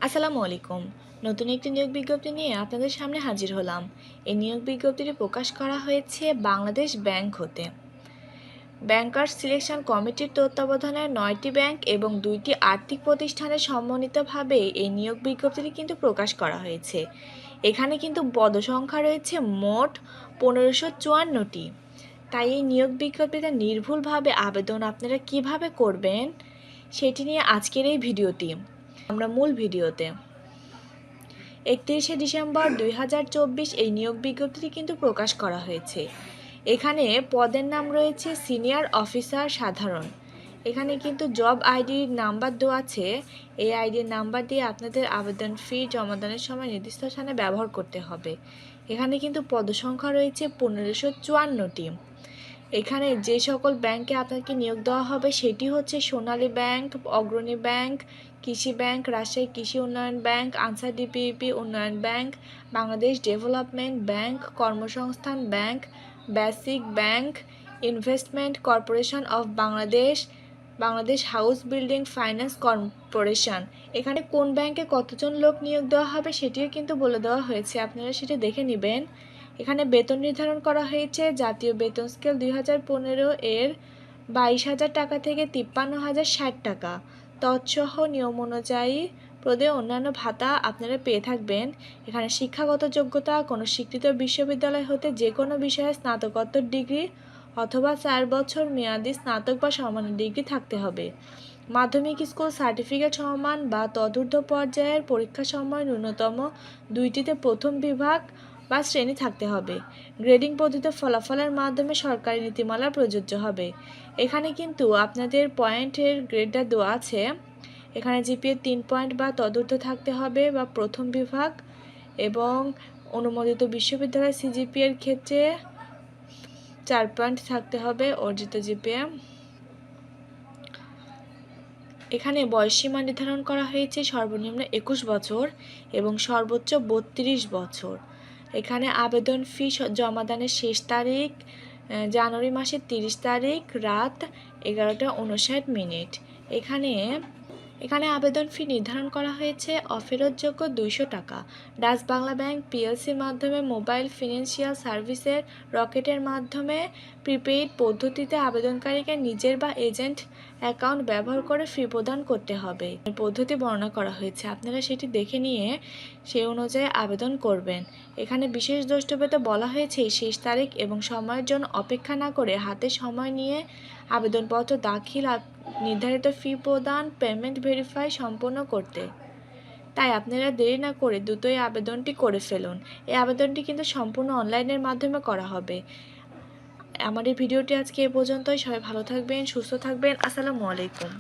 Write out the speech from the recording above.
আসসালামু আলাইকুম। নতুন একটি নিয়োগ বিজ্ঞপ্তি নিয়ে আপনাদের সামনে হাজির হলাম। এই নিয়োগ বিজ্ঞপ্তিটি প্রকাশ করা হয়েছে বাংলাদেশ ব্যাংক হতে। ব্যাংকার্স সিলেকশন কমিটির তত্ত্বাবধানে 9টি ব্যাংক এবং 2টি আর্থিক প্রতিষ্ঠানের সমন্বিতভাবে এই নিয়োগ বিজ্ঞপ্তিটি কিন্তু প্রকাশ করা হয়েছে। এখানে কিন্তু পদসংখ্যা রয়েছে মোট 1554টি। তাই এই নিয়োগ বিজ্ঞপ্তিতে নির্ভুলভাবে আবেদন আপনারা কিভাবে করবেন সেটি নিয়ে আজকের এই ভিডিওটি। আমরা মূল ভিডিওতে 31শে ডিসেম্বর 2024 এই নিয়োগ বিজ্ঞপ্তিটি কিন্তু প্রকাশ করা হয়েছে। এখানে পদের নাম রয়েছে সিনিয়র অফিসার সাধারণ। এখানে কিন্তু জব আইডির নাম্বার দেওয়া আছে। এই আইডির নাম্বার দিয়ে আপনাদের আবেদন ফি জমাদানের সময় নির্দিষ্ট স্থানে ব্যবহার করতে হবে। এখানে কিন্তু পদসংখ্যা রয়েছে 1554টি। এখানে যে সকল ব্যাংকে আপনাকে নিয়োগ দেওয়া হবে সেটি হচ্ছে সোনালী ব্যাংক, অগ্রণী ব্যাংক, কৃষি ব্যাংক, রাজশাহী কৃষি উন্নয়ন ব্যাংক, আনসার ডিপিপি উন্নয়ন ব্যাংক, বাংলাদেশ ডেভেলপমেন্ট ব্যাংক, কর্মসংস্থান bank, basic bank, investment corporation of Bangladesh, Bangladesh house building finance corporation. এখানে কোন ব্যাংকে কতজন লোক নিয়োগ দেওয়া হবে সেটিও কিন্তু বলে দেওয়া হয়েছে, আপনারা সেটা দেখে নেবেন। এখানে বেতন নির্ধারণ করা হয়েছে জাতীয় বেতন স্কেল 2015 এর 22,000 টাকা থেকে 53,060 টাকা। তৎসহ নিয়ম অনুযায়ী প্রদেয় অন্যান্য ভাতা আপনারা পেয়ে থাকবেন। এখানে শিক্ষাগত যোগ্যতা কোনো স্বীকৃত বিশ্ববিদ্যালয় হতে যে কোনো বিষয়ে স্নাতকোত্তর ডিগ্রি অথবা 4 বছর মেয়াদি স্নাতক বা সমান ডিগ্রি থাকতে হবে। মাধ্যমিক স্কুল সার্টিফিকেট সমান বা তদূর্ধ্ব পর্যায়ের পরীক্ষা সময় ন্যূনতম 2টিতে প্রথম বিভাগ বা শ্রেণী থাকতে হবে। গ্রেডিং পদ্ধতিতে ফলাফলের মাধ্যমে সরকারি নীতিমালা প্রযোজ্য হবে। এখানে কিন্তু আপনাদের পয়েন্টের গ্রেডটা দেওয়া আছে। এখানে জিপিএ 3 পয়েন্ট বা তদূর্ধ্ব থাকতে হবে বা প্রথম বিভাগ, এবং অনুমোদিত বিশ্ববিদ্যালয় সিজিপিএর ক্ষেত্রে 4 পয়েন্ট থাকতে হবে অর্জিত জিপিএ। এখানে বয়সসীমা নির্ধারণ করা হয়েছে সর্বনিম্ন 21 বছর এবং সর্বোচ্চ 32 বছর। এখানে আবেদন ফি জমাদানের শেষ তারিখ জানুয়ারি মাসের 30 তারিখ রাত 11:59। এখানে আবেদন ফি নির্ধারণ করা হয়েছে অফেরতযোগ্য 200 টাকা। ডাচ বাংলা ব্যাংক পিএলসির মাধ্যমে মোবাইল ফিনান্সিয়াল সার্ভিসের রকেটের মাধ্যমে প্রিপেইড পদ্ধতিতে আবেদনকারীকে নিজের বা এজেন্ট অ্যাকাউন্ট ব্যবহার করে ফি প্রদান করতে হবে। পদ্ধতি বর্ণনা করা হয়েছে, আপনারা সেটি দেখে নিয়ে সেই অনুযায়ী আবেদন করবেন। এখানে বিশেষ দ্রষ্টব্যতে বলা হয়েছে শেষ তারিখ এবং সময়ের জন্য অপেক্ষা না করে হাতে সময় নিয়ে আবেদনপত্র দাখিল, নির্ধারিত ফি প্রদান, পেমেন্ট ভেরিফাই সম্পন্ন করতে। তাই আপনারা দেরি না করে দ্রুতই আবেদনটি করে ফেলুন। এই আবেদনটি কিন্তু সম্পূর্ণ অনলাইনের মাধ্যমে করা হবে। আমার এই ভিডিওটি আজকে এ পর্যন্তই। সবাই ভালো থাকবেন, সুস্থ থাকবেন। আসসালামু আলাইকুম।